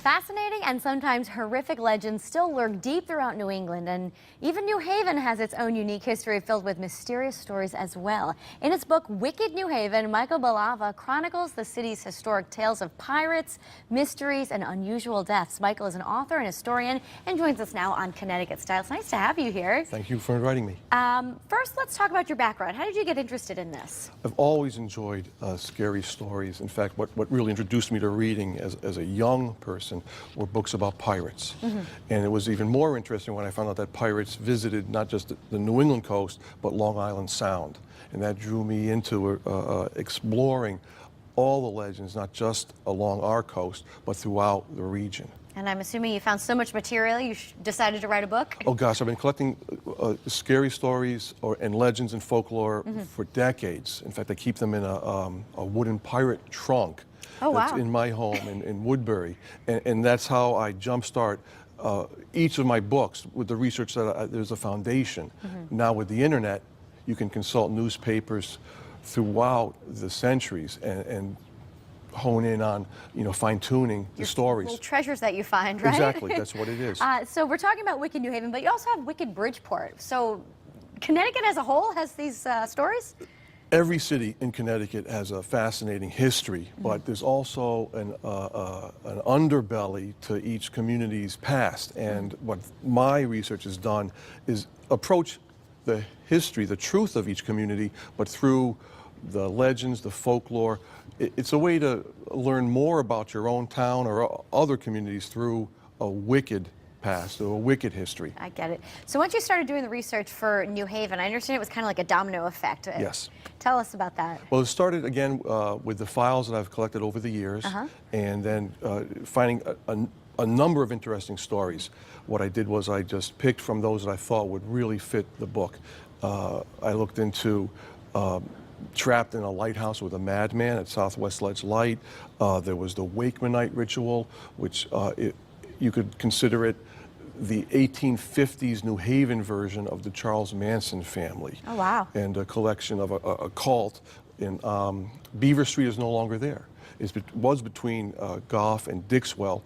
Fascinating and sometimes horrific legends still lurk deep throughout New England, and even New Haven has its own unique history filled with mysterious stories as well. In his book, Wicked New Haven, Michael Balava chronicles the city's historic tales of pirates, mysteries, and unusual deaths. Michael is an author and historian and joins us now on Connecticut Style. It's nice to have you here. Thank you for inviting me. First, let's talk about your background. How did you get interested in this? I've always enjoyed scary stories. In fact, what really introduced me to reading as a young person were books about pirates. And it was even more interesting when I found out that pirates visited not just the New England coast, but Long Island Sound. And that drew me into exploring all the legends, not just along our coast, but throughout the region. And I'm assuming you found so much material, you decided to write a book? Oh gosh, I've been collecting scary stories and legends and folklore for decades. In fact, I keep them in a wooden pirate trunk. Oh, wow. That's in my home in Woodbury. And that's how I jumpstart each of my books with the research that there's a foundation. Now with the internet, you can consult newspapers throughout the centuries and hone in on, fine-tuning the stories. Little treasures that you find, right? Exactly, that's what it is. So we're talking about Wicked New Haven, but you also have Wicked Bridgeport. So Connecticut as a whole has these stories? Every city in Connecticut has a fascinating history, but there's also an underbelly to each community's past. And what my research has done is approach the history, the truth of each community, but through the legends, the folklore. It's a way to learn more about your own town or other communities through a wicked past or a wicked history. I get it. So once you started doing the research for New Haven, I understand it was kind of like a domino effect. Yes. Tell us about that. Well, it started again with the files that I've collected over the years, and then finding a number of interesting stories. What I did was I just picked from those that I thought would really fit the book. I looked into Trapped in a Lighthouse with a Madman at Southwest Ledge Light. There was the Wakemanite ritual, which you could consider it the 1850s New Haven version of the Charles Manson family. Oh, wow. And a collection of a cult in Beaver Street is no longer there. It was between Gough and Dixwell,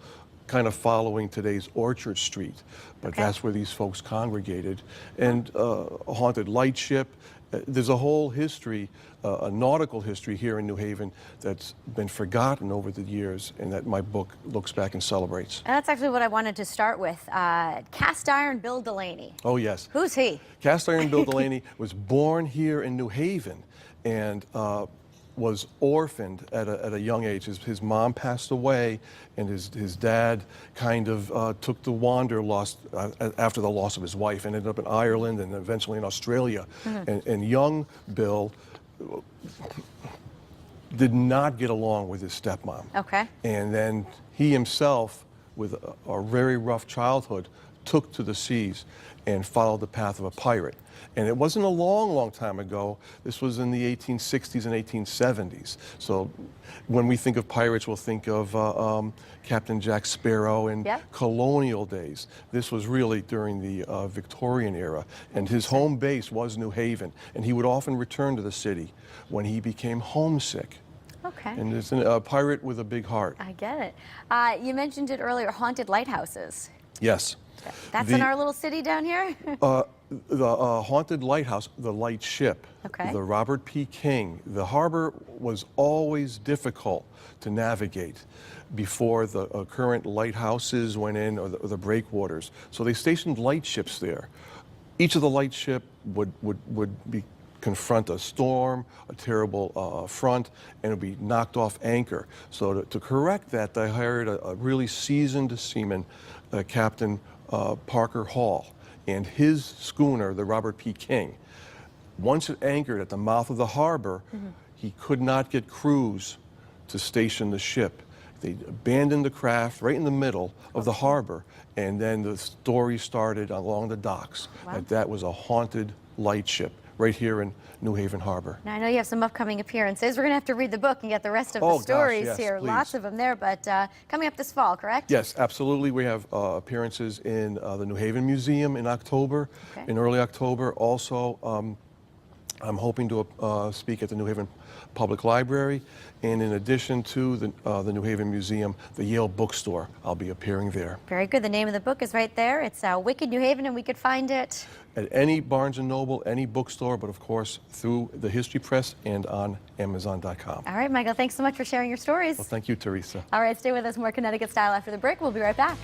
kind of following today's Orchard Street. But that's where these folks congregated. And a haunted lightship. There's a whole history, a nautical history here in New Haven that's been forgotten over the years, and that my book looks back and celebrates. And that's actually what I wanted to start with. Cast Iron Bill Delaney. Oh, yes. Who's he? Cast Iron Bill Delaney was born here in New Haven and was orphaned at a young age. His mom passed away, and his dad kind of took the wanderlust after the loss of his wife, and ended up in Ireland and eventually in Australia. And young Bill did not get along with his stepmom. Okay. And then he himself, with a very rough childhood, took to the seas and followed the path of a pirate. And it wasn't a long, long time ago. This was in the 1860s and 1870s. So when we think of pirates, we'll think of Captain Jack Sparrow in colonial days. This was really during the Victorian era. And his home base was New Haven. And he would often return to the city when he became homesick. Okay. And it's a pirate with a big heart. I get it. You mentioned it earlier, haunted lighthouses. Yes. That's in our little city down here? The haunted lighthouse, the lightship, the Robert P. King. The harbor was always difficult to navigate before the current lighthouses went in, or the breakwaters. So they stationed lightships there. Each of the lightship would confront a storm, a terrible front, and it would be knocked off anchor. So to correct that, they hired a really seasoned seaman, Captain Parker Hall, and his schooner, the Robert P. King. Once it anchored at the mouth of the harbor, he could not get crews to station the ship. They abandoned the craft right in the middle of the harbor, and then the story started along the docks that was a haunted lightship right here in New Haven Harbor. Now, I know you have some upcoming appearances. We're going to have to read the book and get the rest of the stories here. Please. Lots of them there, but coming up this fall, correct? Yes, absolutely. We have appearances in the New Haven Museum in October, in early October. Also, I'm hoping to speak at the New Haven Public Library, and in addition to the New Haven Museum, the Yale Bookstore, I'll be appearing there. Very good. The name of the book is right there. It's Wicked New Haven, and we could find it at any Barnes & Noble, any bookstore, but of course through the History Press and on Amazon.com. All right, Michael, thanks so much for sharing your stories. Well, thank you, Teresa. All right, stay with us. More Connecticut Style after the break. We'll be right back.